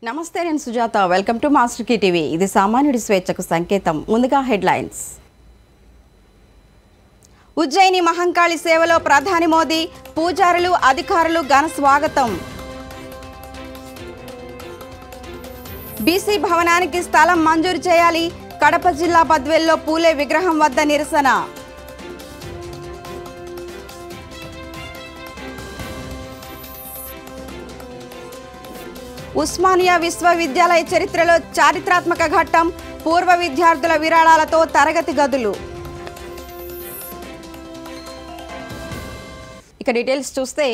నమస్తే నేను Sujatha welcome to Master Key TV ఇది సామాన్యుడి స్వేచ్ఛకు సంకేతం ముందుగా హెడ్లైన్స్ ఉజ్జయిని మహంకాళి సేవలో ప్రధాని మోదీ పూజారులు అధికారులు ఘన స్వాగతం బీసీ భవనానికి స్థలం మంజూరు చేయాలి కడప జిల్లా బద్వేల్లో పూలే విగ్రహం వద్ద నిరసన ఉస్మానియా విశ్వవిద్యాలయ చరిత్రలో చారిత్రాత్మక ఘట్టం పూర్వ విద్యార్థుల విరాళాలతో తరగతి గదులు ఇక డీటెయిల్స్ చూస్తే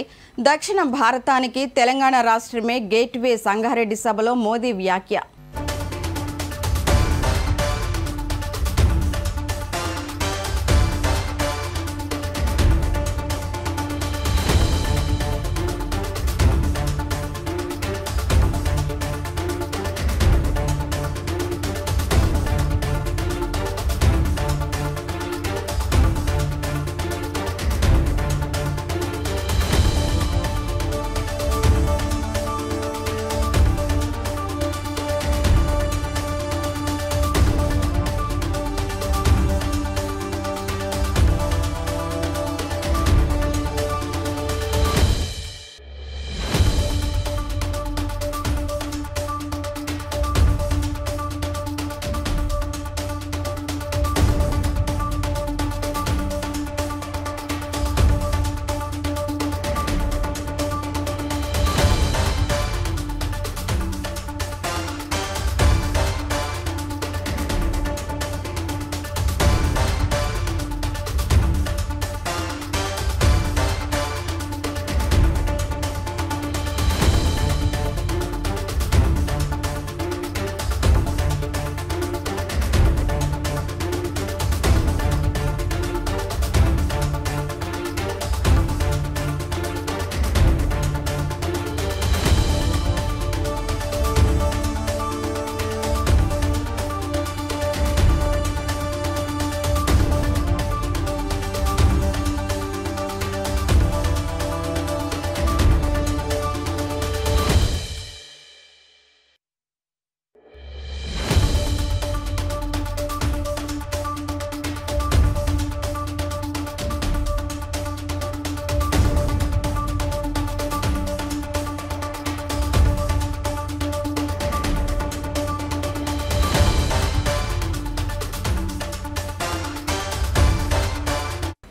దక్షిణ భారతానికి తెలంగాణ రాష్ట్రమే గేట్వే సంగారెడ్డి సభలో మోదీ వ్యాఖ్య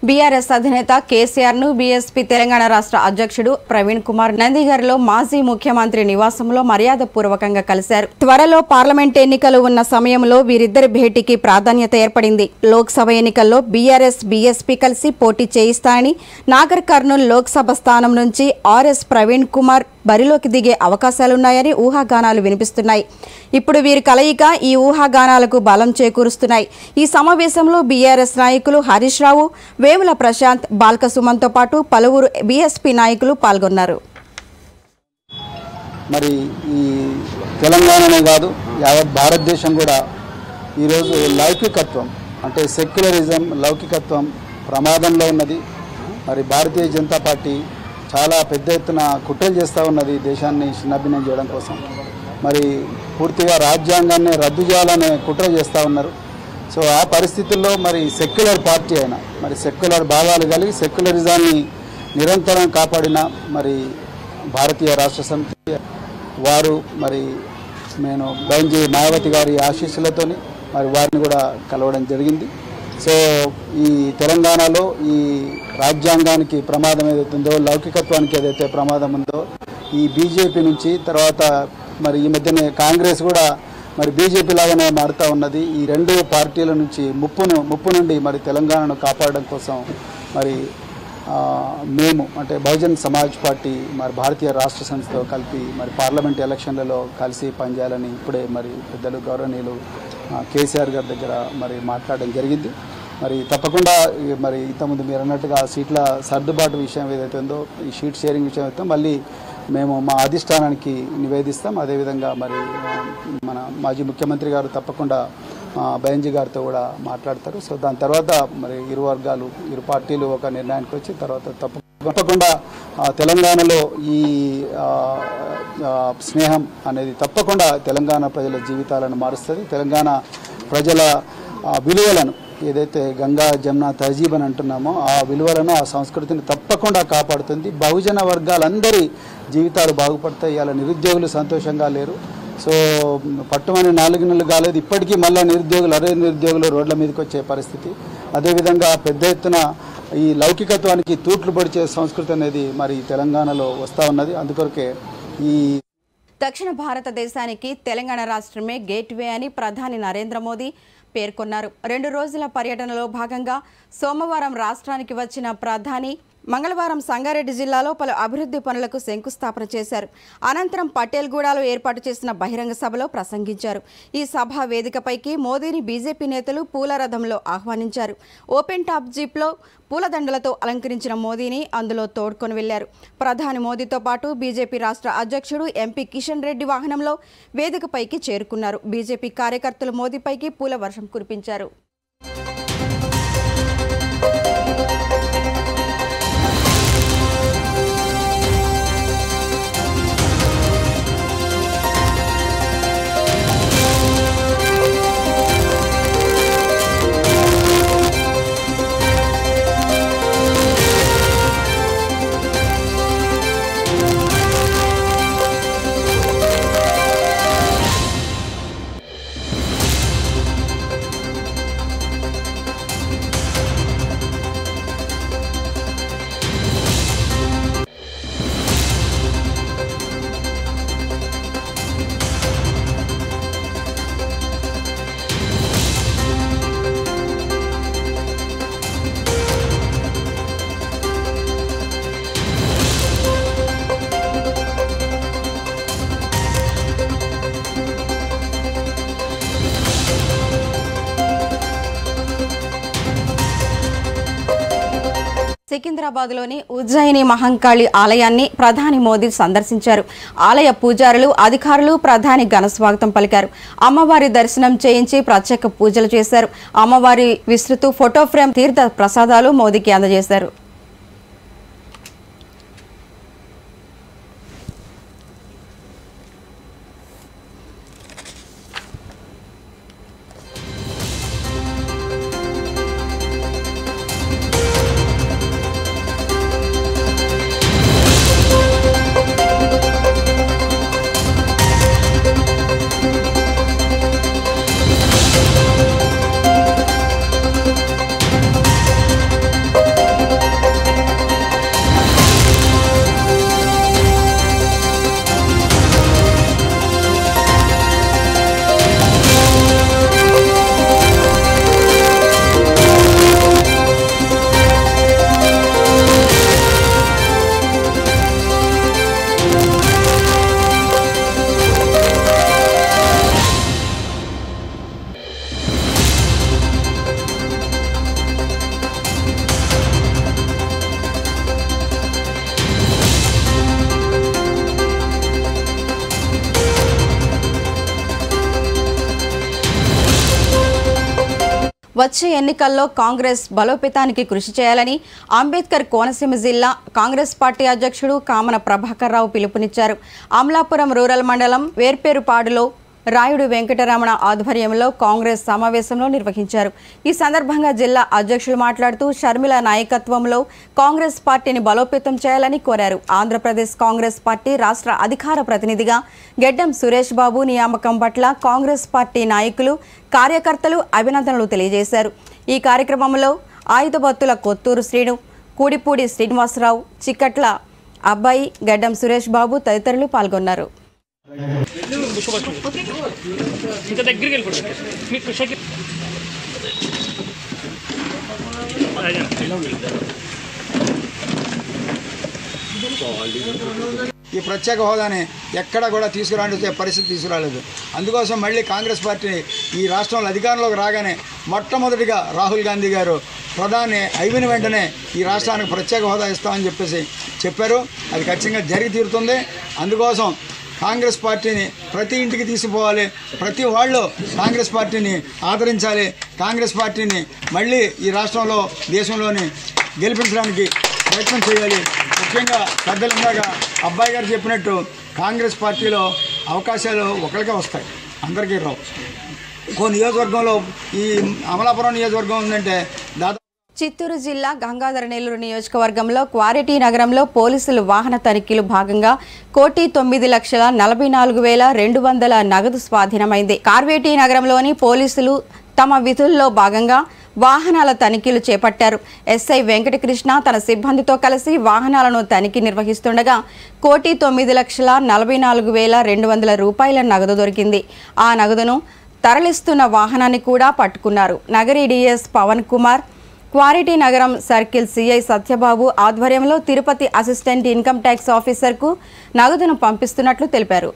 బీఆర్ఎస్ అధినేత కేసీఆర్ ను బీఎస్పీ తెలంగాణ రాష్ట్ర అధ్యక్షుడు ప్రవీణ్ కుమార్ నందిగర్లో మాజీ ముఖ్యమంత్రి నివాసంలో మర్యాదపూర్వకంగా కలిశారు. త్వరలో పార్లమెంట్ ఎన్నికలు ఉన్న సమయంలో వీరిద్దరి భేటీకి ప్రాధాన్యత ఏర్పడింది. లోక్సభ ఎన్నికల్లో బీఆర్ఎస్ బీఎస్పీ కలిసి పోటీ చేయిస్తాయని నాగర్ కర్నూల్ లోక్సభ స్థానం నుంచి ఆర్ఎస్ ప్రవీణ్ కుమార్ బరిలోకి దిగే అవకాశాలున్నాయని ఊహాగానాలు వినిపిస్తున్నాయి. ఇప్పుడు వీరి కలయిక ఈ ఊహాగానాలకు బలం చేకూరుస్తున్నాయి. ఈ సమావేశంలో బీఆర్ఎస్ నాయకులు హరీష్ రావు, వేముల ప్రశాంత్, బాల్క సుమన్తో పాటు పలువురు బీఎస్పీ నాయకులు పాల్గొన్నారు. మరి ఈ తెలంగాణనే కాదు యావత్ భారతదేశం కూడా ఈరోజు లౌకికత్వం అంటే సెక్యులరిజం లౌకికత్వం ప్రమాదంలో ఉన్నది. మరి భారతీయ జనతా పార్టీ చాలా పెద్ద ఎత్తున కుట్రలు చేస్తూ ఉన్నది దేశాన్ని చిన్నభిన్నం చేయడం కోసం. మరి పూర్తిగా రాజ్యాంగాన్ని రద్దు చేయాలనే కుట్ర చేస్తూ ఉన్నారు. సో ఆ పరిస్థితుల్లో మరి సెక్యులర్ పార్టీ అయినా మరి సెక్యులర్ భావాలు కలిగి సెక్యులరిజాన్ని నిరంతరం కాపాడిన మరి భారతీయ రాష్ట్ర సమితి వారు మరి నేను బెంజీ మాయావతి గారి ఆశీస్సులతోని మరి వారిని కూడా కలవడం జరిగింది. సో ఈ తెలంగాణలో ఈ రాజ్యాంగానికి ప్రమాదం ఏదైతుందో లౌకికత్వానికి ఏదైతే ప్రమాదం ఉందో ఈ బీజేపీ నుంచి తర్వాత మరి ఈ మధ్యనే కాంగ్రెస్ కూడా మరి బీజేపీ లాగానే మారుతూ ఉన్నది. ఈ రెండు పార్టీల నుంచి ముప్పు నుండి మరి తెలంగాణను కాపాడడం కోసం మరి మేము అంటే బహుజన్ సమాజ్ పార్టీ మరి భారతీయ రాష్ట్ర సమితితో కలిపి మరి పార్లమెంట్ ఎలక్షన్లలో కలిసి పనిచేయాలని ఇప్పుడే మరి పెద్దలు గౌరవనీయులు కేసీఆర్ గారి దగ్గర మరి మాట్లాడడం జరిగింది. మరి తప్పకుండా మరి ఇంతకుముందు మీరు అన్నట్టుగా సీట్ల సర్దుబాటు విషయం ఏదైతే ఉందో ఈ షీట్ షేరింగ్ విషయం అయితే మళ్ళీ మేము మా అధిష్టానానికి నివేదిస్తాం. అదేవిధంగా మరి మన మాజీ ముఖ్యమంత్రి గారు తప్పకుండా బెంజీ గారితో కూడా మాట్లాడతారు. సో దాని తర్వాత మరి ఇరు వర్గాలు ఇరు పార్టీలు ఒక నిర్ణయానికి వచ్చి తర్వాత తప్పకుండా తప్పకుండా తెలంగాణలో ఈ స్నేహం అనేది తప్పకుండా తెలంగాణ ప్రజల జీవితాలను మారుస్తుంది. తెలంగాణ ప్రజల విలువలను ఏదైతే గంగా జమున తహజీబ్ అని అంటున్నామో ఆ విలువలను ఆ సంస్కృతిని తప్పకుండా కాపాడుతుంది. బహుజన వర్గాలందరి జీవితాలు బాగుపడతాయి. ఇలా నిరుద్యోగులు సంతోషంగా లేరు. సో పట్టుమని 4 నెలలు కాలేదు, ఇప్పటికీ మళ్ళీ నిరుద్యోగులు రోడ్ల మీదకి వచ్చే పరిస్థితి. అదేవిధంగా పెద్ద ఎత్తున ఈ లౌకికత్వానికి తూట్లు పొడిచే సంస్కృతి అనేది మరి తెలంగాణలో వస్తూ ఉన్నది. అందుకొరకే ఈ దక్షిణ భారతదేశానికి తెలంగాణ రాష్ట్రమే గేట్వే అని ప్రధాని నరేంద్ర మోదీ పేర్కొన్నారు. 2 రోజుల పర్యటనలో భాగంగా సోమవారం రాష్ట్రానికి వచ్చిన ప్రధాని మంగళవారం సంగారెడ్డి జిల్లాలో పలు అభివృద్ధి పనులకు శంకుస్థాపన చేశారు. అనంతరం పటేల్గూడలో ఏర్పాటు చేసిన బహిరంగ సభలో ప్రసంగించారు. ఈ సభా వేదికపైకి మోదీని బీజేపీ నేతలు పూలరథంలో ఆహ్వానించారు. ఓపెన్ టాప్ జీప్లో పూలదండలతో అలంకరించిన మోదీని అందులో తోడ్కొని వెళ్లారు. ప్రధాని మోదీతో పాటు బీజేపీ రాష్ట్ర అధ్యక్షుడు ఎంపీ కిషన్ రెడ్డి వాహనంలో వేదికపైకి చేరుకున్నారు. బీజేపీ కార్యకర్తలు మోదీపైకి పూల వర్షం కురిపించారు. సికింద్రాబాద్లోని ఉజ్జయిని మహంకాళి ఆలయాన్ని ప్రధాని మోదీ సందర్శించారు. ఆలయ పూజారులు, అధికారులు ప్రధాని ఘనస్వాగతం పలికారు. అమ్మవారి దర్శనం చేయించి ప్రత్యేక పూజలు చేశారు. అమ్మవారి విస్తృత ఫోటో ఫ్రేమ్, తీర్థ ప్రసాదాలు మోదీకి అందజేశారు. వచ్చే ఎన్నికల్లో కాంగ్రెస్ బలోపేతానికి కృషి చేయాలని అంబేద్కర్ కోనసీమ జిల్లా కాంగ్రెస్ పార్టీ అధ్యక్షుడు కామన ప్రభాకర్ రావు పిలుపునిచ్చారు. అమలాపురం రూరల్ మండలం వేర్పేరుపాడులో రాయుడు వెంకటరమణ ఆధ్వర్యంలో కాంగ్రెస్ సమావేశంలో నిర్వహించారు. ఈ సందర్భంగా జిల్లా అధ్యక్షులు మాట్లాడుతూ షర్మిల నాయకత్వంలో కాంగ్రెస్ పార్టీని బలోపేతం చేయాలని కోరారు. ఆంధ్రప్రదేశ్ కాంగ్రెస్ పార్టీ రాష్ట్ర అధికార ప్రతినిధిగా గెడ్డం సురేష్ బాబు నియామకం పట్ల కాంగ్రెస్ పార్టీ నాయకులు, కార్యకర్తలు అభినందనలు తెలియజేశారు. ఈ కార్యక్రమంలో ఆయుధబత్తుల కొత్తూరు శ్రీను, కూడిపూడి శ్రీనివాసరావు, చిక్కట్ల అబ్బాయి, గెడ్డం సురేష్ బాబు తదితరులు పాల్గొన్నారు. ఈ ప్రత్యేక హోదాని ఎక్కడ కూడా తీసుకురాని పరిస్థితి తీసుకురాలేదు. అందుకోసం మళ్ళీ కాంగ్రెస్ పార్టీ ఈ రాష్ట్రంలో అధికారంలోకి రాగానే మొట్టమొదటిగా రాహుల్ గాంధీ గారు ప్రధాని అయిన వెంటనే ఈ రాష్ట్రానికి ప్రత్యేక హోదా ఇస్తామని చెప్పారు. అది ఖచ్చితంగా జరిగి తీరుతుంది. అందుకోసం కాంగ్రెస్ పార్టీని ప్రతి ఇంటికి తీసుకుపోవాలి, ప్రతి వాళ్ళు కాంగ్రెస్ పార్టీని ఆదరించాలి. కాంగ్రెస్ పార్టీని మళ్ళీ ఈ రాష్ట్రంలో, దేశంలోని గెలిపించడానికి ప్రయత్నం చేయాలి. ముఖ్యంగా పెద్దలు ఇందాక అబ్బాయి గారు చెప్పినట్టు కాంగ్రెస్ పార్టీలో అవకాశాలు ఒకరికే వస్తాయి, అందరికీ రావు. ఇంకో నియోజకవర్గంలో ఈ అమలాపురం నియోజకవర్గం ఉందంటే దాదాపు చిత్తూరు జిల్లా గంగాధర నెల్లూరు నియోజకవర్గంలో క్వారిటీ నగరంలో పోలీసులు వాహన తనిఖీలు భాగంగా 1,9,44,200 నగదు స్వాధీనమైంది. కార్వేటీ నగరంలోని పోలీసులు తమ విధుల్లో భాగంగా వాహనాల తనిఖీలు చేపట్టారు. ఎస్ఐ వెంకటకృష్ణ తన సిబ్బందితో కలిసి వాహనాలను తనిఖీ నిర్వహిస్తుండగా 1,9,44,200 రూపాయల నగదు దొరికింది. ఆ నగదును తరలిస్తున్న వాహనాన్ని కూడా పట్టుకున్నారు. నగరి డిఎస్ పవన్ కుమార్, క్వారిటీ నగరం సర్కిల్ సిఐ సత్యబాబు ఆధ్వర్యంలో తిరుపతి అసిస్టెంట్ ఇన్కమ్ ట్యాక్స్ ఆఫీసర్కు నగదును పంపిస్తున్నట్లు తెలిపారు.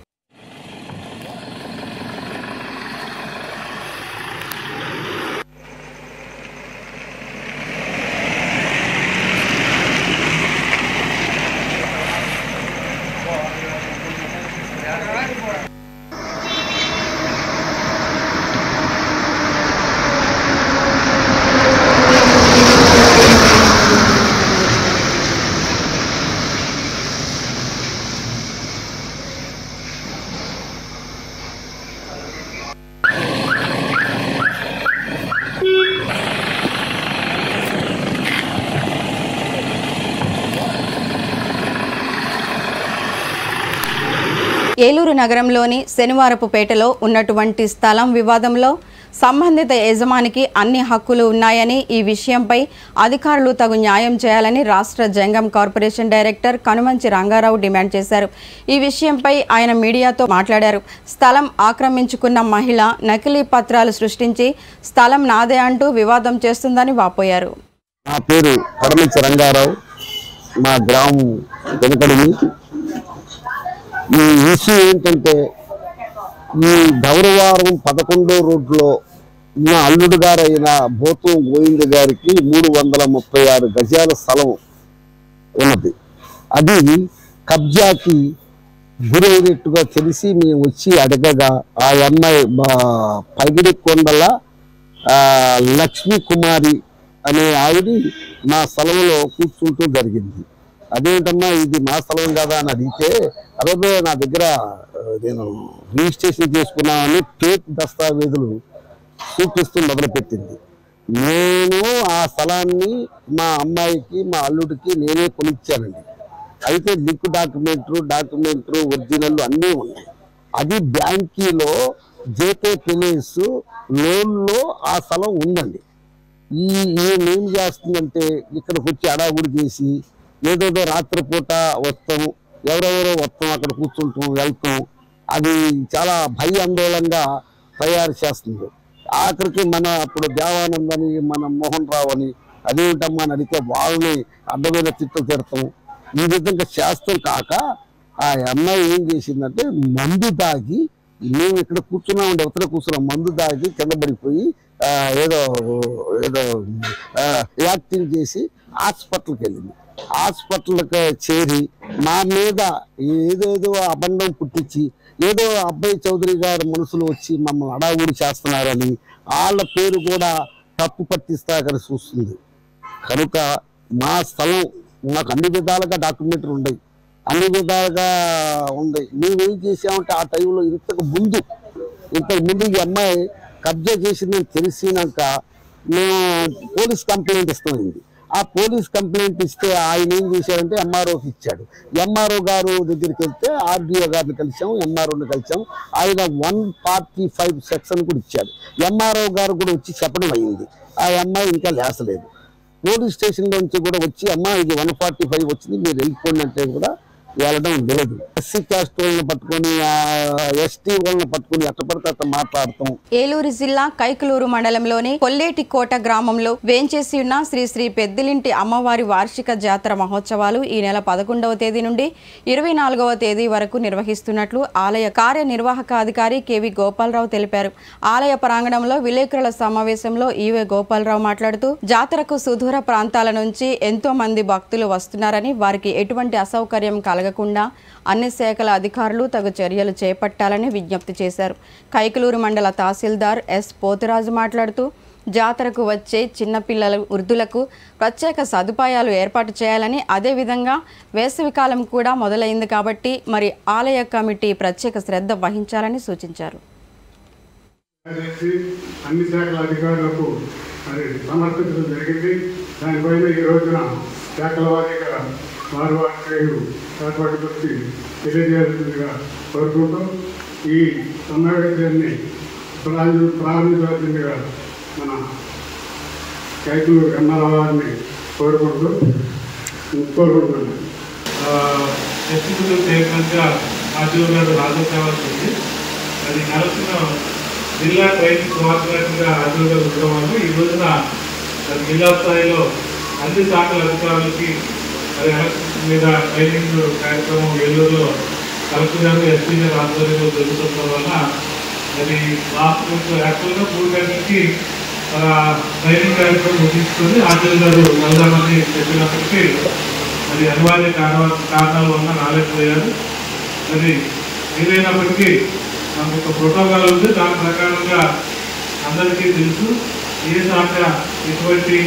ఏలూరు నగరంలోని శనివారపుపేటలో ఉన్నటువంటి స్థలం వివాదంలో సంబంధిత యజమానికి అన్ని హక్కులు ఉన్నాయని, ఈ విషయంపై అధికారులు తగు న్యాయం చేయాలని రాష్ట్ర జంగం కార్పొరేషన్ డైరెక్టర్ కనుమంచి రంగారావు డిమాండ్ చేశారు. ఈ విషయంపై ఆయన మీడియాతో మాట్లాడారు. స్థలం ఆక్రమించుకున్న మహిళ నకిలీ పత్రాలు సృష్టించి స్థలం నాదే అంటూ వివాదం చేస్తుందని వాపోయారు. నా పేరు కనుమంచి రంగారావు, మా గ్రామం వెనకడిని. ఈ ఇష్యూ ఏంటంటే, ఈ గౌరవారం 11 రోడ్లో నా అల్లుడు గారైన భూతం గోవింద్ గారికి 336 గజాల స్థలం ఉన్నది. అది కబ్జాకి గురైనట్టుగా తెలిసి మేము వచ్చి అడగగా ఆ అమ్మాయి పగిడి కొండల లక్ష్మీ కుమారి అనే ఆవిడ నా స్థలంలో కూర్చుంటూ జరిగింది. అదేంటమ్మా ఇది మా స్థలం కదా అని అడిగితే, అదే నా దగ్గర నేను రిజిస్ట్రేషన్ చేసుకున్నామని టేప్ దస్తావేజులు చూపిస్తూ మొదలుపెట్టింది. నేను ఆ స్థలాన్ని మా అమ్మాయికి మా అల్లుడికి నేనే కొనిచ్చానండి. అయితే లింక్ డాక్యుమెంట్లు ఒరిజినల్ అన్నీ ఉన్నాయి. అది బ్యాంకీలో జేకే ఫినాన్స్ లోన్లో ఆ స్థలం ఉందండి. ఏం చేస్తుందంటే ఇక్కడికి వచ్చి అడాగుడి చేసి ఏదోదో రాత్రిపూట వస్తాం, ఎవరెవరో వస్తాం, అక్కడ కూర్చుంటాం, వెళ్తాం. అది చాలా భయాందోళనగా తయారు చేస్తుంది. ఆఖరికి మన అప్పుడు దేవానంద్ అని మన మోహన్ రావు అని అదేమిటమ్మా అని అడిగితే వాళ్ళని అడ్డమైన తిడతాం. ఈ విధంగా చేస్తాం కాక ఆ అమ్మాయి ఏం చేసిందంటే మందు దాగి, మేము ఇక్కడ కూర్చున్నామండి, ఉత్తర కూర్చున్నాం, మందు దాగి కింద పడిపోయి ఏదో యాక్టింగ్ చేసి హాస్పిటల్కి వెళ్ళింది. హాస్పిటల్కి చేరి మా మీద ఏదేదో అబంధం పుట్టించి ఏదో అబ్బాయి చౌదరి గారి మనసులో వచ్చి మమ్మల్ని అడావుడి చేస్తున్నారని వాళ్ళ పేరు కూడా తప్పు పట్టిస్తాకని చూస్తుంది. కనుక మా స్థలం మాకు అన్ని విధాలుగా డాక్యుమెంట్లు ఉన్నాయి, అన్ని విధాలుగా ఉన్నాయి. మేమేం చేసామంటే ఆ టైంలో ఇంతకు ముందు ఈ అమ్మాయి కబ్జా చేసిందని తెలిసినాక మేము పోలీస్ కంప్లైంట్ ఇస్తామైంది. ఆ పోలీస్ కంప్లైంట్ ఇస్తే ఆయన ఏం చేశారంటే ఎంఆర్ఓకి ఇచ్చాడు. ఎంఆర్ఓ గారు దగ్గరికి వెళ్తే ఆర్డీఓ గారిని కలిసాం, ఎంఆర్ఓని కలిసాం. ఆయన 145 సెక్షన్ కూడా ఇచ్చాడు. ఎంఆర్ఓ గారు కూడా వచ్చి చెప్పడం అయింది. ఆ అమ్మాయి ఇంకా లేసలేదు. పోలీస్ స్టేషన్లో నుంచి కూడా వచ్చి అమ్మ ఇది 145 వచ్చింది మీరు వెళ్ళిపోండి అంటే కూడా వెళ్ళడం లేదు. ఎస్సీ క్యాస్ట్ వాళ్ళని పట్టుకొని ఎస్టీ వాళ్ళని పట్టుకొని ఎట్ట పడితే అట్ట మాట్లాడతాం. ఏలూరు జిల్లా కైకలూరు మండలంలోని కొల్లేటికోట గ్రామంలో వేంచేసి ఉన్న శ్రీ శ్రీ పెద్దిలింటి అమ్మవారి వార్షిక జాతర మహోత్సవాలు ఈ నెల 11వ తేదీ నుండి 24వ తేదీ వరకు నిర్వహిస్తున్నట్లు ఆలయ కార్యనిర్వాహకాధికారి కెవి గోపాలరావు తెలిపారు. ఆలయ ప్రాంగణంలో విలేకరుల సమావేశంలో ఈవే గోపాలరావు మాట్లాడుతూ జాతరకు సుదూర ప్రాంతాల నుంచి ఎంతో మంది భక్తులు వస్తున్నారని, వారికి ఎటువంటి అసౌకర్యం కలగకుండా అన్ని శాఖల అధికారులు తగు చర్యలు చేపట్టాలని విజ్ఞప్తి చేశారు. కైకలూరు మండల తహసీల్దార్ ఎస్ పోతురాజు మాట్లాడుతూ జాతరకు వచ్చే చిన్నపిల్లలు వృద్ధులకు ప్రత్యేక సదుపాయాలు ఏర్పాటు చేయాలని, అదేవిధంగా వేసవికాలం కూడా మొదలైంది కాబట్టి మరి ఆలయ కమిటీ ప్రత్యేక శ్రద్ధ వహించాలని సూచించారు. అన్ని శాఖల అధికారులకు మరి సమర్పించడం జరిగింది. దానిపైన ఈ రోజున శాఖల వారీగా వారు ఏర్పాటు గురించి తెలియజేయాల్సిందిగా కోరుకుంటూ ఈ సమావేశాన్ని ప్రారంభించవలసిందిగా మన కైకులూరు ఎమ్మెల్యే వారిని కోరుకుంటున్నాను. ఎగ్జిక్యూటివ్ చైర్మన్గా ఆర్టీఓ గారు హాజరు కావాల్సి ఉంది. అది నరసిన జిల్లా ట్రైనింగ్ కోఆర్డినేటర్గా ఆర్టీఓ గారు ఉండడం వల్ల ఈ రోజున జిల్లా స్థాయిలో అన్ని శాఖల అధికారులకి మరి ఎలక్షన్ మీద ట్రైనింగ్ కార్యక్రమం ఏలూరులో కలెక్టర్ గారు ఎస్పీ గారు ఆధ్వర్యంలో జరుగుతుండడం వల్ల అది లాస్ట్ యాక్చువల్గా 3 గంటలకి ట్రైనింగ్ కార్యక్రమం ముగించుకొని ఆర్టీఓ గారు వెళ్దామని చెప్పినప్పటికీ అది అనివార్య కారణాల వల్ల రాలేకపోయారు. అది ఏదైనప్పటికీ మనకు ఒక ప్రోటోకాల్ ఉంది. దాని ప్రకారంగా అందరికీ తెలుసు ఏ శాఖ ఎటువంటి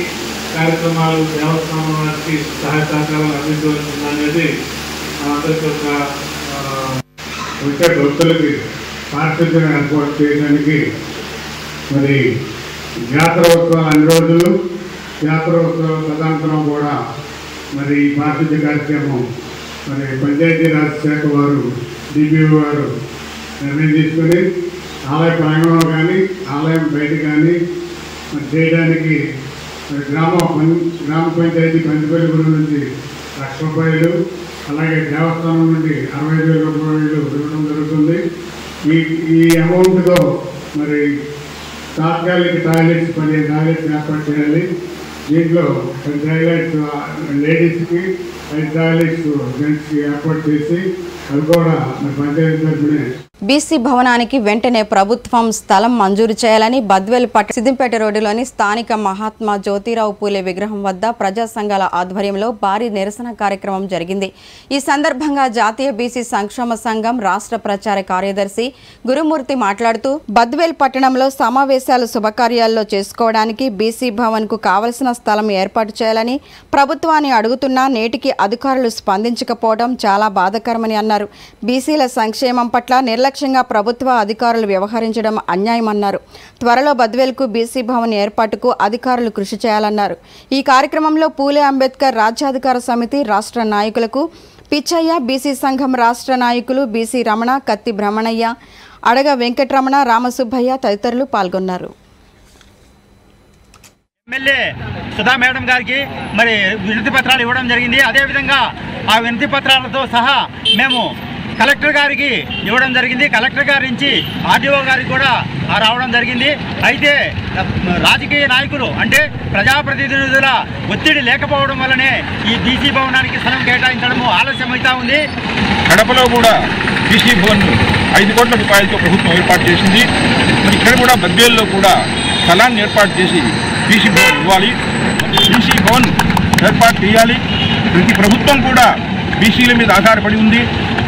కార్యక్రమాలు దేవస్థానానికి సహాయ సహకారాలు అందించవలసింది అనేది అందరికీ ఒక వచ్చే భక్తులకి పారిశుద్ధ్యం ఏర్పాటు చేయడానికి మరి జాతర ఉత్సవాలు అన్ని రోజులు జాతర ఉత్సవాల తదనంతరం కూడా మరి ఈ పారిశుద్ధ్య కార్యక్రమం మరి పంచాయతీరాజ్ శాఖ వారు డిపిఓ వారు నిర్ణయం తీసుకొని ఆలయ ప్రాంగణంలో కానీ ఆలయం బయట కానీ మరి చేయడానికి గ్రామ పంచాయతీ పంచపల్లి గుడి నుంచి ₹1,00,000 అలాగే దేవస్థానం నుండి ₹60,000 ఇవ్వడం జరుగుతుంది. ఈ అమౌంట్తో మరి తాత్కాలిక టాయిలెట్స్ 15 టాయిలెట్స్ ఏర్పాటు చేయాలి. దీంట్లో 10 టాయిలెట్స్ లేడీస్కి 5 టాయిలెట్స్ జెంట్స్కి ఏర్పాటు చేసి అది కూడా మరి పంచాయతీ తరఫునే బీసీ భవనానికి వెంటనే ప్రభుత్వం స్థలం మంజూరు చేయాలని బద్వేల్ సిద్దింపేట రోడ్డులోని స్థానిక మహాత్మా జ్యోతిరావు పూలే విగ్రహం వద్ద ప్రజా సంఘాల ఆధ్వర్యంలో భారీ నిరసన కార్యక్రమం జరిగింది. ఈ సందర్భంగా జాతీయ బీసీ సంక్షేమ సంఘం రాష్ట్ర ప్రచార కార్యదర్శి గురుమూర్తి మాట్లాడుతూ బద్వేల్ పట్టణంలో సమావేశాలు శుభకార్యాల్లో చేసుకోవడానికి బీసీ భవన్ కు కావలసిన స్థలం ఏర్పాటు చేయాలని ప్రభుత్వాన్ని అడుగుతున్నా నేటికి అధికారులు స్పందించకపోవడం చాలా బాధాకరమని అన్నారు. బీసీల సంక్షేమం పట్ల నిర్లక్ష్యంగా ప్రభుత్వ అధికారులు వ్యవహరించడం అన్యాయమన్నారు. త్వరలో బద్వేల్కు బీసీ భవన్ ఏర్పాటుకు అధికారులు కృషి చేయాలన్నారు. ఈ కార్యక్రమంలో పూలే అంబేద్కర్ రాజ్యాధికార సమితి రాష్ట్ర నాయకులకు పిచ్చయ్య, బీసీ సంఘం రాష్ట్ర నాయకులు బీసీ రమణ, కత్తి బ్రహ్మణయ్య, అడగ వెంకటరమణ, రామసుబ్బయ్య తదితరులు పాల్గొన్నారు. ఎమ్మెల్యే సుధా మేడం గారికి మరి వినతి పత్రాలు ఇవ్వడం జరిగింది. అదేవిధంగా ఆ వినతి పత్రాలతో సహా మేము కలెక్టర్ గారికి ఇవ్వడం జరిగింది. కలెక్టర్ గారి నుంచి ఆర్డీఓ గారికి కూడా రావడం జరిగింది. అయితే రాజకీయ నాయకులు అంటే ప్రజాప్రతినిధుల ఒత్తిడి లేకపోవడం వల్లనే ఈ బీసీ భవనానికి స్థలం కేటాయించడం ఆలస్యమవుతా ఉంది. కడపలో కూడా బీసీ భవన్ 5 కోట్ల రూపాయలతో ప్రభుత్వం ఏర్పాటు చేసింది. మరి ఇక్కడ కూడా బద్వేల్లో కూడా స్థలాన్ని ఏర్పాటు చేసి బీసీ భవన్ ఇవ్వాలి. బీసీ భవన్ ఏర్పాటు చేయాలి. ప్రతి ప్రభుత్వం కూడా బీసీల మీద ఆధారపడి ఉంది.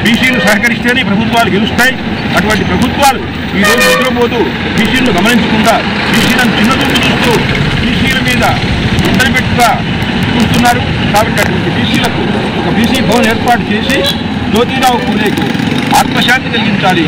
బీసీలు సహకరిస్తేనే ప్రభుత్వాలు గెలుస్తాయి. అటువంటి ప్రభుత్వాలు ఈరోజు నిద్రపోతూ బీసీలను గమనించకుండా బీసీలను చిన్నదూపు చూస్తూ బీసీల మీద పెట్టుగా చూస్తున్నారు. కాబట్టి అటువంటి బీసీలకు ఒక బీసీ భవన్ ఏర్పాటు చేసి జ్యోతిరావు పూలేకు ఆత్మశాంతి కలిగించాలి.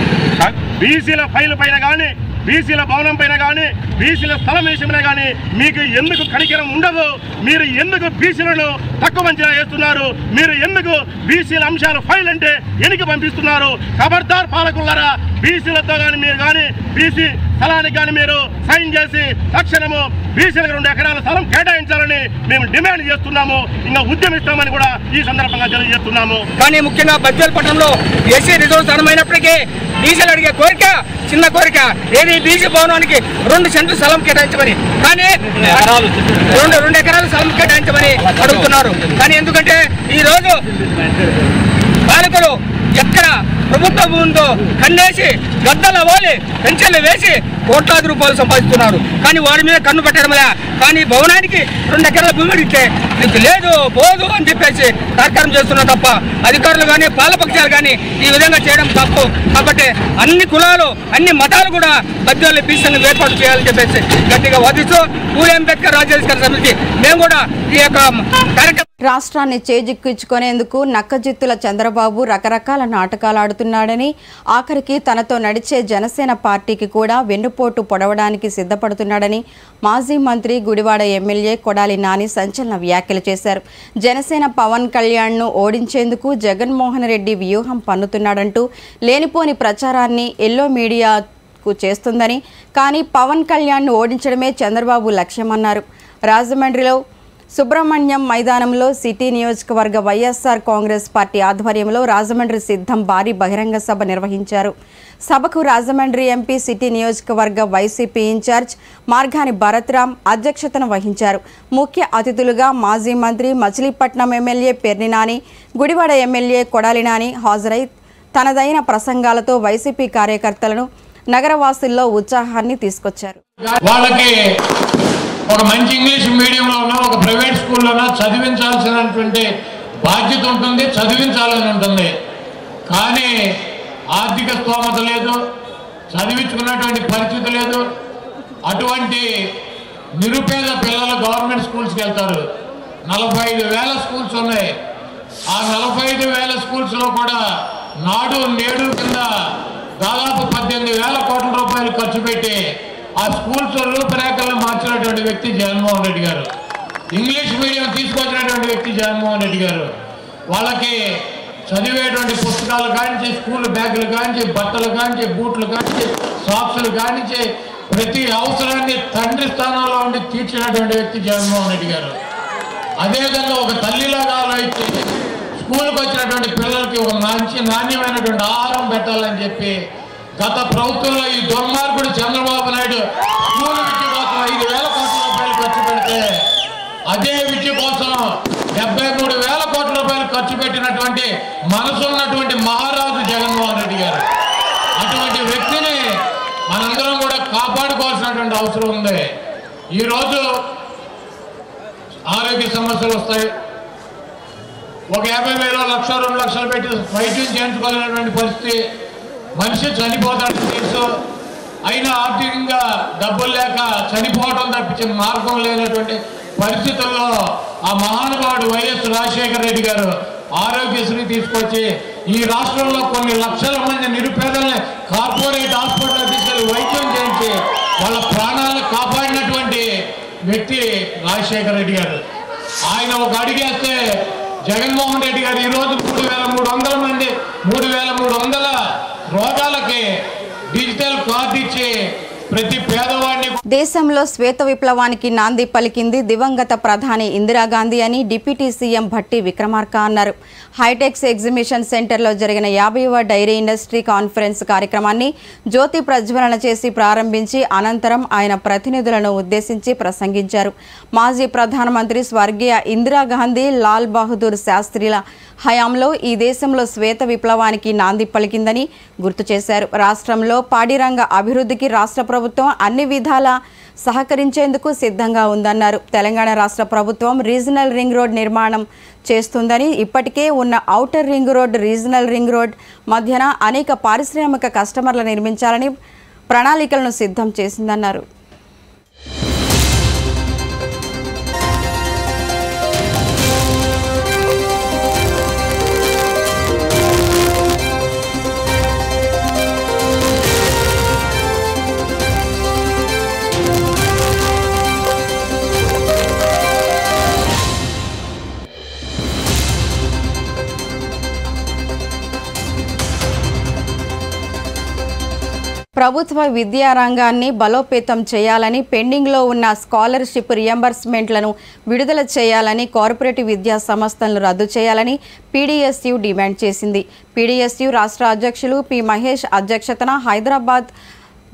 బీసీల ఫైల్ పైన కానీ బీసీల భవనం పైన కానీ బీసీల స్థలం విషయమైనా కానీ మీకు ఎందుకు కనికరం ఉండదు? మీరు ఎందుకు బీసీలను తక్కువ అంచనా వేస్తున్నారు? మీరు ఎందుకు బీసీల అంశాలు ఫైల్ అంటే వెనక్కి పంపిస్తున్నారు? ఖబర్దార్ పాలకులారా, బీసీలతో కానీ మీరు కానీ బీసీ స్థలానికి కానీ మీరు సైన్ చేసి తక్షణము బీసీలకు 2 ఎకరాల స్థలం కేటాయించాలని మేము డిమాండ్ చేస్తున్నాము. ఇంకా ఉద్యమిస్తామని కూడా ఈ సందర్భంగా తెలియజేస్తున్నాము. కానీ ముఖ్యంగా బద్వేల్ పట్టణంలో ఎస్సీ రిజర్వ్ స్థానం అయినప్పటికీ బీసీలు అడిగే కోరిక చిన్న కోరిక ఏది బీసీ భవనానికి 2 సెంట్లు స్థలం కేటాయించమని, కానీ 2 ఎకరాల స్థలం కేటాయించమని అడుగుతున్నారు. కానీ ఎందుకంటే ఈరోజు పాలకులు ఎక్కడ ప్రభుత్వం భూమితో కన్నేసి గద్దల వాలి పెన్షన్లు వేసి కోట్లాది రూపాయలు సంపాదిస్తున్నారు. కానీ వాడి మీద కన్ను పెట్టడంలే. కానీ భవనానికి 2 ఎకరాల భూమి అడిగితే నీకు లేదు పోదు అని చెప్పేసి సహకారం చేస్తున్నా తప్ప అధికారులు కానీ పాలపక్షాలు కానీ ఈ విధంగా చేయడం తప్పు. కాబట్టి అన్ని కులాలు అన్ని మతాలు కూడా బద్వేలు బీసీ సంఘం ఏర్పాటు చేయాలని చెప్పేసి గట్టిగా వాదిస్తూ పూలే అంబేద్కర్ రాజ్యాధికార సమితి మేము కూడా ఈ యొక్క కార్యక్రమం. రాష్ట్రాన్ని చేజిక్కించుకునేందుకు నక్కజిత్తుల చంద్రబాబు రకరకాల నాటకాలు ఆడుతున్నాడని, ఆఖరికి తనతో నడిచే జనసేన పార్టీకి కూడా వెన్నుపోటు పొడవడానికి సిద్ధపడుతున్నాడని మాజీ మంత్రి గుడివాడ ఎమ్మెల్యే కొడాలి నాని సంచలన వ్యాఖ్యలు చేశారు. జనసేన పవన్ కళ్యాణ్ను ఓడించేందుకు జగన్మోహన్ రెడ్డి వ్యూహం పన్నుతున్నాడంటూ లేనిపోని ప్రచారాన్ని ఎల్లో మీడియాకు చేస్తుందని, కానీ పవన్ కళ్యాణ్ను ఓడించడమే చంద్రబాబు లక్ష్యమన్నారు. రాజమండ్రిలో సుబ్రహ్మణ్యం మైదానంలో సిటీ నియోజకవర్గ వైఎస్ఆర్ కాంగ్రెస్ పార్టీ ఆధ్వర్యంలో రాజమండ్రి సిద్ధం భారీ బహిరంగ సభ నిర్వహించారు. సభకు రాజమండ్రి ఎంపీ సిటీ నియోజకవర్గ వైసీపీ ఇన్ఛార్జ్ మార్గాని భరత్రామ్ అధ్యక్షతన వహించారు. ముఖ్య అతిథులుగా మాజీ మంత్రి మచిలీపట్నం ఎమ్మెల్యే పెర్ని నాని, గుడివాడ ఎమ్మెల్యే కొడాలి నాని హాజరై తనదైన ప్రసంగాలతో వైసీపీ కార్యకర్తలను నగరవాసుల్లో ఉత్సాహాన్ని తీసుకొచ్చారు. ఒక మంచి ఇంగ్లీష్ మీడియంలో ఉన్న ఒక ప్రైవేట్ స్కూల్లోనో చదివించాల్సినటువంటి బాధ్యత ఉంటుంది, చదివించాలని ఉంటుంది. కానీ ఆర్థిక స్తోమత లేదు, చదివించుకున్నటువంటి పరిస్థితి లేదు. అటువంటి నిరుపేద పిల్లలు గవర్నమెంట్ స్కూల్స్కి వెళ్తారు. 45,000 స్కూల్స్ ఉన్నాయి. ఆ 45,000 స్కూల్స్లో కూడా నాడు నేడు కింద దాదాపు 18,000 కోట్ల రూపాయలు ఖర్చు పెట్టి ఆ స్కూల్స్ రూపురేఖలను మార్చినటువంటి వ్యక్తి జగన్మోహన్ రెడ్డి గారు. ఇంగ్లీష్ మీడియం తీసుకొచ్చినటువంటి వ్యక్తి జగన్మోహన్ రెడ్డి గారు. వాళ్ళకి చదివేటువంటి పుస్తకాలు కానించి, స్కూల్ బ్యాగులు కానించి, బట్టలు కానించి, బూట్లు కానించి, సాక్సులు కానించి ప్రతి అవసరాన్ని తండ్రి స్థానంలో ఉండి తీర్చినటువంటి వ్యక్తి జగన్మోహన్ రెడ్డి గారు. అదేవిధంగా ఒక తల్లిలాగా ఆలోచించి స్కూల్కి వచ్చినటువంటి పిల్లలకి ఒక మంచి నాణ్యమైనటువంటి ఆహారం పెట్టాలని చెప్పి గత ప్రభుత్వంలో ఈ దుర్మార్గుడు చంద్రబాబు నాయుడు స్కూల్ విద్య కోసం 5,000 కోట్ల రూపాయలు ఖర్చు పెడితే అదే విద్య కోసం 73,000 కోట్ల రూపాయలు ఖర్చు పెట్టినటువంటి మనసు ఉన్నటువంటి మహారాజు జగన్మోహన్ రెడ్డి గారు. అటువంటి వ్యక్తిని మనందరం కూడా కాపాడుకోవాల్సినటువంటి అవసరం ఉంది. ఈరోజు ఆరోగ్య సమస్యలు వస్తాయి. ఒక 50,000 లక్ష 2 లక్షలు పెట్టి వైద్యం చేయించుకోలేనటువంటి పరిస్థితి. మనిషి చనిపోతాడని తెలుసు, అయినా ఆర్థికంగా డబ్బులు లేక చనిపోవడం తప్పించే మార్గం లేనటువంటి పరిస్థితుల్లో ఆ మహానుభావుడు వైఎస్ రాజశేఖర రెడ్డి గారు ఆరోగ్యశ్రీ తీసుకొచ్చి ఈ రాష్ట్రంలో కొన్ని లక్షల మంది నిరుపేదల్ని కార్పొరేట్ హాస్పిటల్ తీసుకెళ్లి వైద్యం చేయించి వాళ్ళ ప్రాణాలను కాపాడినటువంటి వ్యక్తి రాజశేఖర రెడ్డి గారు. ఆయన ఒక అడిగేస్తే జగన్మోహన్ రెడ్డి గారు ఈరోజు 3,300 మంది 3,300 రోగాలకి డిజిటల్ కార్డు ఇచ్చి ప్రతి పేదవాడిని. దేశంలో శ్వేత విప్లవానికి నాంది పలికింది దివంగత ప్రధాని ఇందిరాగాంధీ అని డిప్యూటీ సీఎం భట్టి విక్రమార్క అన్నారు. హైటెక్స్ ఎగ్జిబిషన్ సెంటర్లో జరిగిన 50వ డైరీ ఇండస్ట్రీ కాన్ఫరెన్స్ కార్యక్రమాన్ని జ్యోతి ప్రజ్వలన చేసి ప్రారంభించి అనంతరం ఆయన ప్రతినిధులను ఉద్దేశించి ప్రసంగించారు. మాజీ ప్రధానమంత్రి స్వర్గీయ ఇందిరాగాంధీ, లాల్ బహదూర్ శాస్త్రిల హయాంలో ఈ దేశంలో శ్వేత విప్లవానికి నాంది పలికిందని గుర్తు చేశారు. రాష్ట్రంలో పాడి రంగ అభివృద్ధికి రాష్ట్ర ప్రభుత్వం అన్ని విధాలా సహకరించేందుకు సిద్ధంగా ఉందన్నారు. తెలంగాణ రాష్ట్ర ప్రభుత్వం రీజనల్ రింగ్ రోడ్ నిర్మాణం చేస్తుందని, ఇప్పటికే ఉన్న outer ring road, regional ring road మధ్యన అనేక పారిశ్రామిక కస్టమర్లు నిర్మించాలని ప్రణాళికలను సిద్ధం చేసిందన్నారు. ప్రభుత్వ విద్యా రంగాన్ని బలోపేతం చేయాలని, పెండింగ్లో ఉన్న స్కాలర్షిప్ రియంబర్స్మెంట్లను విడుదల చేయాలని, కార్పొరేటివ్ విద్యా సంస్థలను రద్దు చేయాలని పీడీఎస్యూ డిమాండ్ చేసింది. పీడీఎస్యూ రాష్ట్ర అధ్యక్షులు పి మహేష్ అధ్యక్షతన హైదరాబాద్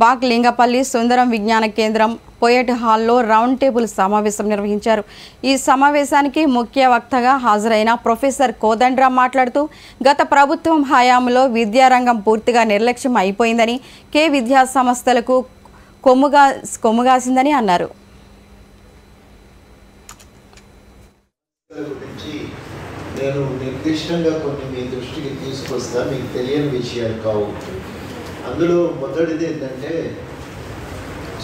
బాగ్ లింగపల్లి సుందరం విజ్ఞాన కేంద్రం పోయట్ హాల్లో రౌండ్ టేబుల్ సమావేశం నిర్వహించారు. ఈ సమావేశానికి ముఖ్య వక్తగా హాజరైన ప్రొఫెసర్ కోదండరాం మాట్లాడుతూ గత ప్రభుత్వం హయాంలో విద్యారంగం పూర్తిగా నిర్లక్ష్యం అయిపోయిందని, కే విద్యా సంస్థలకు కొమ్ముగాసిందని అన్నారు. నేను నిర్దిష్టంగా కొన్ని మీ దృష్టికి తీసుకొస్తా, మీకు తెలియని విషయాలు కావు. అందులో మొదటిది ఏంటంటే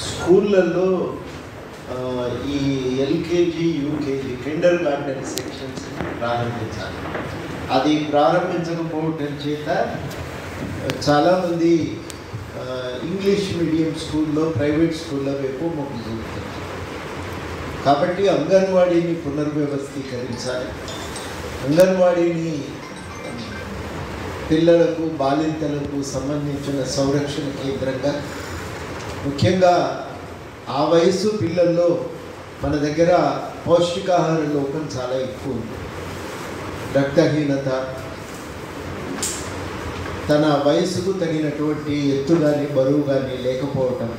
స్కూళ్ళల్లో ఈ LKG, UKG, Kinder garden sections ప్రారంభించాలి. అది ప్రారంభించకపోవటం చేత చాలామంది ఇంగ్లీష్ మీడియం స్కూల్లో, ప్రైవేట్ స్కూల్లో వైపు మొగ్గు చూపుతారు. కాబట్టి అంగన్వాడీని పునర్వ్యవస్థీకరించాలి. అంగన్వాడీని పిల్లలకు, బాలింతలకు సంబంధించిన సంరక్షణ కేంద్రంగా, ముఖ్యంగా ఆ వయసు పిల్లల్లో మన దగ్గర పౌష్టికాహార లోపం చాలా ఎక్కువ ఉంది. రక్తహీనత, తన వయసుకు తగినటువంటి ఎత్తు కానీ బరువు కానీ లేకపోవటం,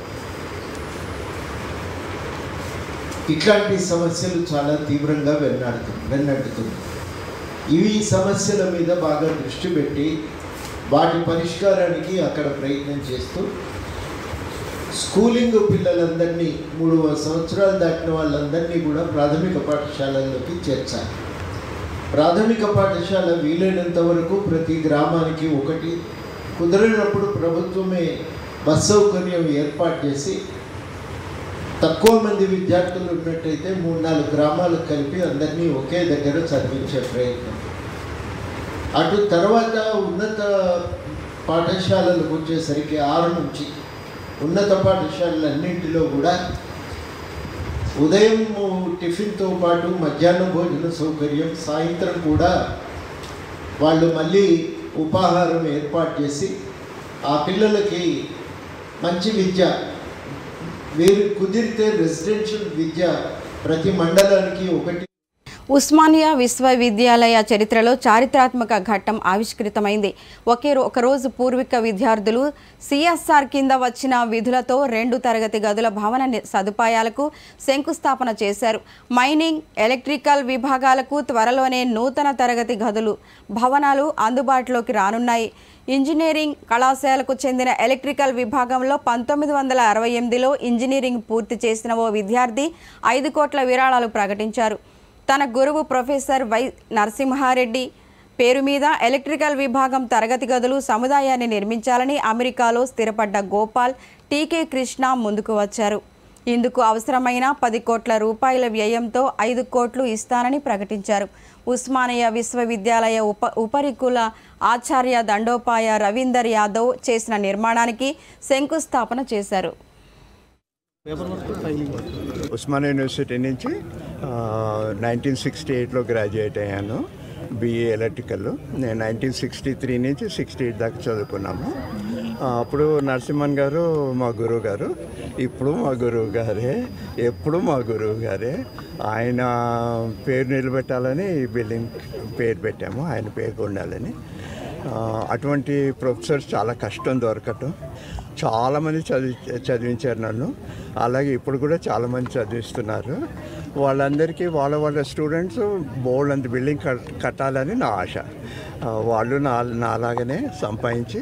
ఇట్లాంటి సమస్యలు చాలా తీవ్రంగా వెన్నట్టుతుంది. ఇవి సమస్యల మీద బాగా దృష్టి పెట్టి వాటి పరిష్కారానికి అక్కడ ప్రయత్నం చేస్తూ స్కూలింగ్ పిల్లలందరినీ 3 సంవత్సరాలు దాటిన వాళ్ళందరినీ కూడా ప్రాథమిక పాఠశాలల్లోకి చేర్చాలి. ప్రాథమిక పాఠశాల వీలైనంత వరకు ప్రతి గ్రామానికి ఒకటి, కుదరనప్పుడు ప్రభుత్వమే బస్ సౌకర్యం ఏర్పాటు చేసి తక్కువ మంది విద్యార్థులు ఉన్నట్టయితే 3-4 గ్రామాలకు కలిపి అందరినీ ఒకే దగ్గర చదివించే ప్రయత్నం. అటు తర్వాత ఉన్నత పాఠశాలలకు వచ్చేసరికి 6 నుంచి ఉన్నత పాఠశాలలన్నింటిలో కూడా ఉదయం టిఫిన్తో పాటు మధ్యాహ్న భోజన సౌకర్యం, సాయంత్రం కూడా వాళ్ళు మళ్ళీ ఉపాహారం ఏర్పాటు చేసి ఆ పిల్లలకి మంచి విద్య, వీరు కుదిరితే రెసిడెన్షియల్ విద్య ప్రతి మండలానికి ఒకటి. ఉస్మానియా విశ్వవిద్యాలయ చరిత్రలో చారిత్రాత్మక ఘట్టం ఆవిష్కృతమైంది. ఒకరోజు పూర్వీక విద్యార్థులు సిఎస్ఆర్ కింద వచ్చిన విధులతో 2 తరగతి గదుల భవన సదుపాయాలకు శంకుస్థాపన చేశారు. మైనింగ్, ఎలక్ట్రికల్ విభాగాలకు త్వరలోనే నూతన తరగతి గదులు, భవనాలు అందుబాటులోకి రానున్నాయి. ఇంజనీరింగ్ కళాశాలకు చెందిన ఎలక్ట్రికల్ విభాగంలో 1968లో ఇంజనీరింగ్ పూర్తి చేసిన ఓ విద్యార్థి 5 కోట్ల విరాళాలు ప్రకటించారు. తన గురువు ప్రొఫెసర్ వై నరసింహారెడ్డి పేరు మీద ఎలక్ట్రికల్ విభాగం తరగతి గదులు సముదాయాన్ని నిర్మించాలని అమెరికాలో స్థిరపడ్డ గోపాల్ టీకే కృష్ణ ముందుకు వచ్చారు. ఇందుకు అవసరమైన 10 కోట్ల రూపాయల వ్యయంతో 5 కోట్లు ఇస్తానని ప్రకటించారు. ఉస్మానియా విశ్వవిద్యాలయ ఉపరికుల ఆచార్య దండోపాయ రవీందర్ యాదవ్ చేసిన నిర్మాణానికి శంకుస్థాపన చేశారు. ఉస్మానియా యూనివర్సిటీ నుంచి 1968లో గ్రాడ్యుయేట్ అయ్యాను, బిఏ ఎలక్ట్రికల్. నేను 1963 నుంచి 68 దాకా చదువుకున్నాము. అప్పుడు నరసింహన్ గారు మా గురువు గారు, ఇప్పుడు మా గురువు గారే, ఎప్పుడు మా గురువు గారే. ఆయన పేరు నిలబెట్టాలని ఈ బిల్డింగ్ పేరు పెట్టాము, ఆయన పేరు ఉండాలని. అటువంటి ప్రొఫెసర్స్ చాలా కష్టం దొరకటం. చాలామంది చదివించారు నన్ను, అలాగే ఇప్పుడు కూడా చాలామంది చదివిస్తున్నారు. వాళ్ళందరికీ వాళ్ళ స్టూడెంట్స్ బోల్డ్ అంత బిల్డింగ్ కట్టాలని నా ఆశ. వాళ్ళు నాలాగనే సంపాదించి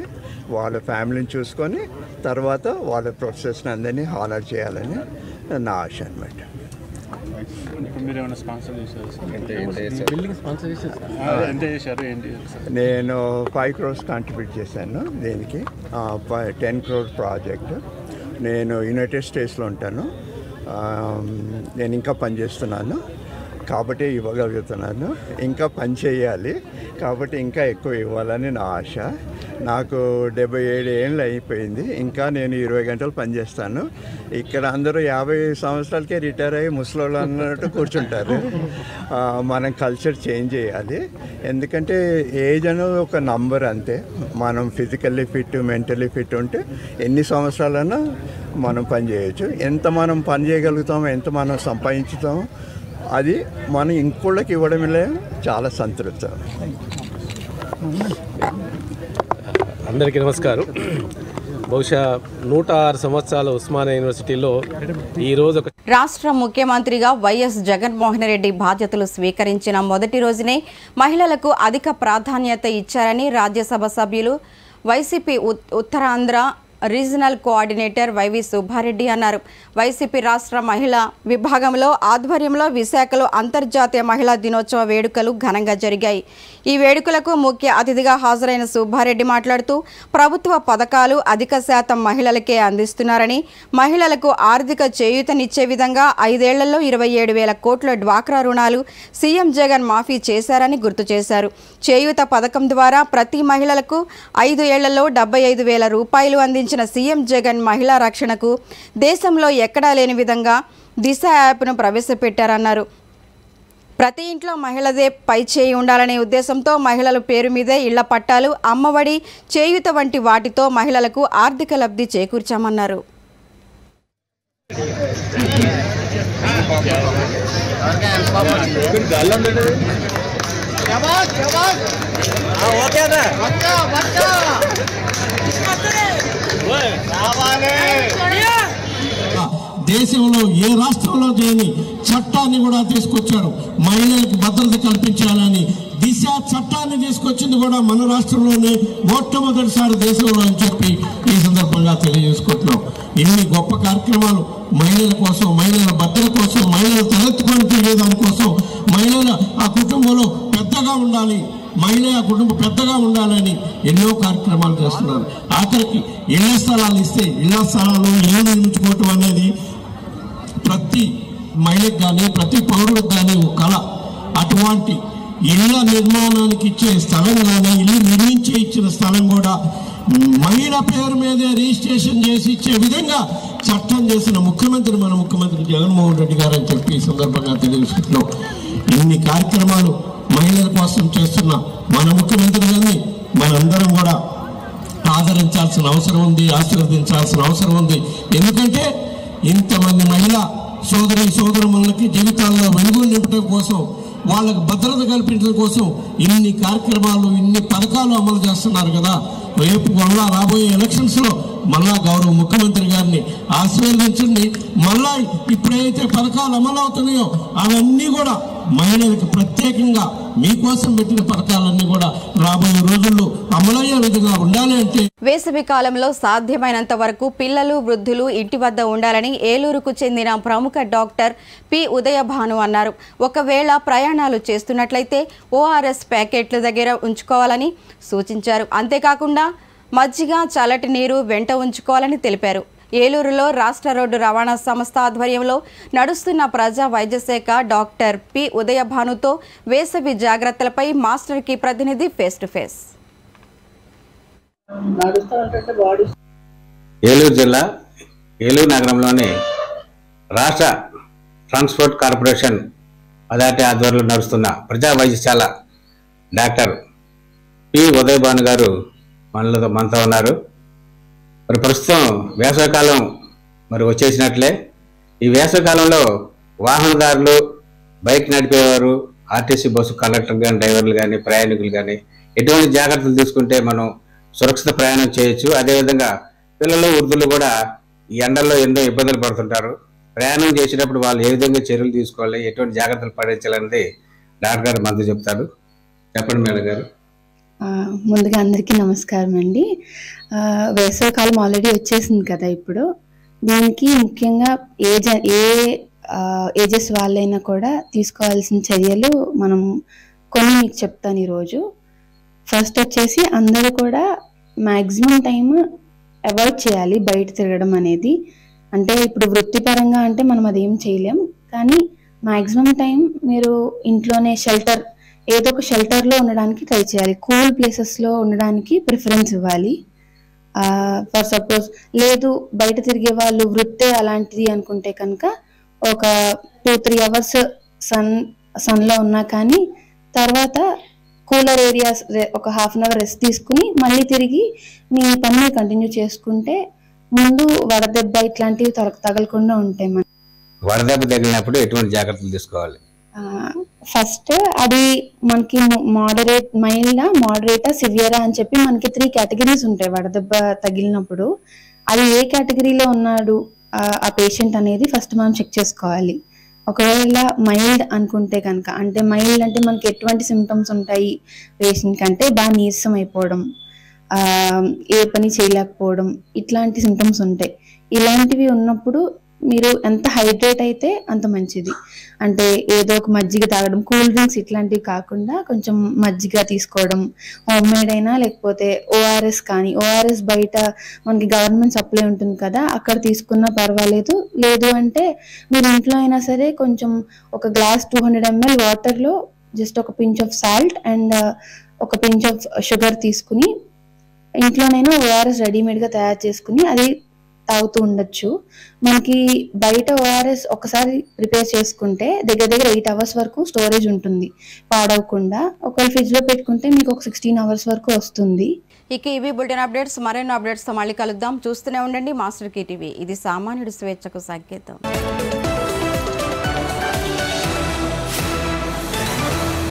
వాళ్ళ ఫ్యామిలీని చూసుకొని తర్వాత వాళ్ళ ప్రొఫెసర్స్ని అందరినీ హానర్ చేయాలని నా ఆశ అనమాట. నేను 5 crores కాంట్రిబ్యూట్ చేశాను దీనికి. 10 crore ప్రాజెక్ట్. నేను యునైటెడ్ స్టేట్స్లో ఉంటాను. నేను ఇంకా పనిచేస్తున్నాను కాబట్టి ఇవ్వగలుగుతున్నాను. ఇంకా పని చేయాలి కాబట్టి ఇంకా ఎక్కువ ఇవ్వాలని నా ఆశ. నాకు 77 ఏళ్ళు అయిపోయింది, ఇంకా నేను 20 గంటలు పనిచేస్తాను. ఇక్కడ అందరూ 50 సంవత్సరాలకే రిటైర్ అయ్యి ముసలోళ్ళు అన్నట్టు కూర్చుంటారు. మనం కల్చర్ చేంజ్ చేయాలి. ఎందుకంటే ఏజ్ అనేది ఒక నంబర్ అంతే. మనం ఫిజికల్లీ ఫిట్, మెంటలీ ఫిట్ ఉంటే ఎన్ని సంవత్సరాలైనా మనం పని చేయొచ్చు. ఎంత మనం పని చేయగలుగుతామో, ఎంత మనం సంపాదించుతామో అది మనం ఇంకోళ్ళకి ఇవ్వడమే చాలా సంతృప్తి. అందరికీ నమస్కారం. బహుశా 106 సంవత్సరాల ఉస్మానియా యూనివర్సిటీలో ఈరోజు రాష్ట్ర ముఖ్యమంత్రిగా వైఎస్ జగన్మోహన్ రెడ్డి బాధ్యతలు స్వీకరించిన మొదటి రోజునే మహిళలకు అధిక ప్రాధాన్యత ఇచ్చారని రాజ్యసభ సభ్యులు YCP Uttarandhra regional coordinator YV Subba Reddy అన్నారు. వైసీపీ రాష్ట్ర మహిళా విభాగంలో ఆధ్వర్యంలో విశాఖలో అంతర్జాతీయ మహిళా దినోత్సవ వేడుకలు ఘనంగా జరిగాయి. ఈ వేడుకలకు ముఖ్య అతిథిగా హాజరైన సుబ్బారెడ్డి మాట్లాడుతూ ప్రభుత్వ పథకాలు అధిక శాతం మహిళలకే అందిస్తున్నారని, మహిళలకు ఆర్థిక చేయూతనిచ్చే విధంగా 5 ఏళ్లలో 27,000 కోట్ల డ్వాక్రా రుణాలు సీఎం జగన్ మాఫీ చేశారని గుర్తు చేశారు. చేయూత పథకం ద్వారా ప్రతి మహిళలకు 5 ఏళ్లలో 75,000 రూపాయలు అందించిన సీఎం జగన్ మహిళా రక్షణకు దేశంలో ఎక్కడా లేని విధంగా దిశ యాప్ను ప్రవేశపెట్టారన్నారు. ప్రతి ఇంట్లో మహిళదే పై చేయి ఉండాలనే ఉద్దేశంతో మహిళల పేరు మీదే ఇళ్ల పట్టాలు, అమ్మఒడి, చేయూత వంటి వాటితో మహిళలకు ఆర్థిక లబ్ధి చేకూర్చామన్నారు. దేశంలో ఏ రాష్ట్రంలో లేని చట్టాన్ని కూడా తీసుకొచ్చారు. మహిళలకు భద్రత కల్పించాలని దిశ చట్టాన్ని తీసుకొచ్చింది కూడా మన రాష్ట్రంలోనే మొట్టమొదటిసారి దేశంలో అని చెప్పి ఈ సందర్భంగా తెలియజేసుకుంటున్నాం. ఇన్ని గొప్ప కార్యక్రమాలు మహిళల కోసం, మహిళల భద్రత కోసం, మహిళలు తలెత్తుకొని తిరిగేదాని కోసం, మహిళల ఆ కుటుంబంలో పెద్దగా ఉండాలి, మహిళ ఆ కుటుంబం పెద్దగా ఉండాలని ఎన్నో కార్యక్రమాలు చేస్తున్నారు. ఆఖరికి ఇళ్ల స్థలాలు ఇస్తే ఇళ్ల స్థలాలు ఇల్లు నిర్మించుకోవటం అనేది ప్రతి మహిళకు కానీ ప్రతి పౌరులకు కానీ ఒక కళ. అటువంటి ఇళ్ల నిర్మాణానికి ఇచ్చే స్థలం కానీ ఇల్లు నిర్మించి ఇచ్చిన స్థలం కూడా మహిళ పేరు మీదే రిజిస్ట్రేషన్ చేసి ఇచ్చే విధంగా చట్టం చేసిన ముఖ్యమంత్రి మన ముఖ్యమంత్రి జగన్మోహన్ రెడ్డి గారు అని చెప్పి ఈ సందర్భంగా తెలియజేస్తున్నాం. ఇన్ని కార్యక్రమాలు మహిళల కోసం చేస్తున్న మన ముఖ్యమంత్రి గారిని మనందరం కూడా ఆదరించాల్సిన అవసరం ఉంది, ఆశీర్వదించాల్సిన అవసరం ఉంది. ఎందుకంటే ఇంతమంది మహిళా సోదరులకి జీవితాల్లో వెలుగులు నింపడం కోసం, వాళ్ళకు భద్రత కల్పించడం కోసం ఇన్ని కార్యక్రమాలు, ఇన్ని పథకాలు అమలు చేస్తున్నారు కదా. రేపు మళ్ళా రాబోయే ఎలక్షన్స్లో మళ్ళా గౌరవ ముఖ్యమంత్రి గారిని ఆశీర్వదించండి. మళ్ళా ఇప్పుడైతే పథకాలు అమలు అవుతున్నాయో అవన్నీ కూడా మహిళలకు ప్రత్యేకంగా మీకోసం పెట్టిన పథకాలన్నీ కూడా రాబోయే రోజుల్లో అమలయ్యే విధంగా ఉండాలి. అంటే వేసవి కాలంలో సాధ్యమైనంత వరకు పిల్లలు, వృద్ధులు ఇంటి వద్ద ఉండాలని ఏలూరుకు చెందిన ప్రముఖ డాక్టర్ పి ఉదయభాను అన్నారు. ఒకవేళ ప్రయాణాలు చేస్తున్నట్లయితే ORS ప్యాకెట్ల దగ్గర ఉంచుకోవాలని సూచించారు. అంతేకాకుండా మజ్జిగ, చల్లటి నీరు వెంట ఉంచుకోవాలని తెలిపారు. ఏలూరులో రాష్ట్ర రోడ్డు రవాణా సంస్థ ఆధ్వర్యంలో నడుస్తున్న ప్రజా వైద్య శాఖ డాక్టర్ పి ఉదయభానుతో వేసవి జాగ్రత్తలపై మాస్టర్ కి ప్రతినిధి ఫేస్ టు ఫేస్. ఏలూరు జిల్లా ఏలూరు నగరంలోని రాష్ట్ర ట్రాన్స్పోర్ట్ కార్పొరేషన్ అథారిటీ ఆధ్వర్యంలో నడుస్తున్న ప్రజా వైద్యశాల డాక్టర్ పి ఉదయభాను గారు మనతో ఉన్నారు. మరి ప్రస్తుతం వేసవికాలం వచ్చేసినట్లే. ఈ వేసవికాలంలో వాహనదారులు, బైక్ నడిపేవారు, ఆర్టీసీ బస్సు కండక్టర్ కానీ, డ్రైవర్లు కానీ, ప్రయాణికులు కానీ ఎటువంటి జాగ్రత్తలు తీసుకుంటే మనం సురక్షిత ప్రయాణం చేయొచ్చు. అదేవిధంగా పిల్లలు, వృద్ధులు కూడా ఈ ఎండల్లో ఎన్నో ఇబ్బందులు పడుతుంటారు. ప్రయాణం చేసేటప్పుడు వాళ్ళు ఏ విధంగా చర్యలు తీసుకోవాలి, ఎటువంటి జాగ్రత్తలు పాటించాలనేది డాక్టర్ గారు మనతో చెప్తారు. చెప్పండి మేడం గారు. ముందుగా అందరికీ నమస్కారం అండి. వేసవికాలం ఆల్రెడీ వచ్చేసింది కదా. ఇప్పుడు దీనికి ముఖ్యంగా ఏజెస్ వాళ్ళైనా కూడా తీసుకోవాల్సిన చర్యలు మనం కొన్ని మీకు చెప్తాను ఈరోజు. ఫస్ట్ వచ్చేసి అందరూ కూడా మ్యాక్సిమం టైం అవాయిడ్ చేయాలి బయట తిరగడం అనేది. అంటే ఇప్పుడు వృత్తిపరంగా అంటే మనం అదేం చేయలేం, కానీ మ్యాక్సిమం టైం మీరు ఇంట్లోనే ఏదో ఒక షెల్టర్లో ఉండడానికి ట్రై చేయాలి. కూల్ ప్లేసెస్లో ఉండడానికి ప్రిఫరెన్స్ ఇవ్వాలి. ఫర్ సపోజ్ లేదు బయట తిరిగే వాళ్ళు వృత్తే అలాంటిది అనుకుంటే కనుక ఒక 2-3 అవర్స్ సన్లో ఉన్నా కానీ తర్వాత కూలర్ ఏరియాస్ ఒక 1/2 అవర్ రెస్ట్ తీసుకుని మళ్ళీ తిరిగి మీ పని కంటిన్యూ చేసుకుంటే ముందు వడదెబ్బ ఇట్లాంటివి తగలకుండా ఉంటాయి. వడదెబ్బ తగిలినప్పుడు ఎటువంటి జాగ్రత్తలు తీసుకోవాలి? ఫస్ట్ అది మనకి మోడరేట్, మైల్డా, మోడరేటా, సివియరా అని చెప్పి మనకి 3 కేటగిరీస్ ఉంటాయి వడదెబ్బ తగిలినప్పుడు. అది ఏ కేటగిరీలో ఉన్నాడు ఆ పేషెంట్ అనేది ఫస్ట్ మనం చెక్ చేసుకోవాలి. ఒకవేళ మైల్డ్ అనుకుంటే కనుక, అంటే మైల్డ్ అంటే మనకి ఎటువంటి సిమ్టమ్స్ ఉంటాయి పేషెంట్ కంటే, బాగా నీరసం అయిపోవడం, ఏ పని చేయలేకపోవడం, ఇట్లాంటి సిమ్టమ్స్ ఉంటాయి. ఇలాంటివి ఉన్నప్పుడు మీరు ఎంత హైడ్రేట్ అయితే అంత మంచిది. అంటే ఏదో ఒక మజ్జిగ తాగడం, కూల్ డ్రింక్స్ ఇట్లాంటివి కాకుండా కొంచెం మజ్జిగ తీసుకోవడం, హోమ్ మేడ్ అయినా లేకపోతే ఓఆర్ఎస్ కానీ, ఓఆర్ఎస్ బయట మనకి గవర్నమెంట్ సప్లై ఉంటుంది కదా, అక్కడ తీసుకున్నా పర్వాలేదు. లేదు అంటే మీరు ఇంట్లో అయినా సరే కొంచెం ఒక గ్లాస్ 200 ml వాటర్లో జస్ట్ ఒక పించ్ ఆఫ్ సాల్ట్ అండ్ ఒక పించ్ ఆఫ్ షుగర్ తీసుకుని ఇంట్లోనైనా ఓఆర్ఎస్ రెడీమేడ్గా తయారు చేసుకుని అది తాగుతూ ఉండొచ్చు. మనకి బయట ఓఆర్ఎస్ ఒకసారి ప్రిపేర్ చేసుకుంటే దగ్గర 8 hours వరకు స్టోరేజ్ ఉంటుంది పాడవకుండా. ఒకవేళ ఫ్రిడ్జ్ లో పెట్టుకుంటే మీకు ఒక 16 hours వరకు వస్తుంది. ఇక ఇవి బులెటిన్ అప్డేట్స్. మరెన్నో అప్డేట్స్ తో మళ్ళీ కలుద్దాం. చూస్తూనే ఉండండి మాస్టర్ టీవీ. ఇది సామాన్యుడి స్వేచ్ఛకు సంకేతం.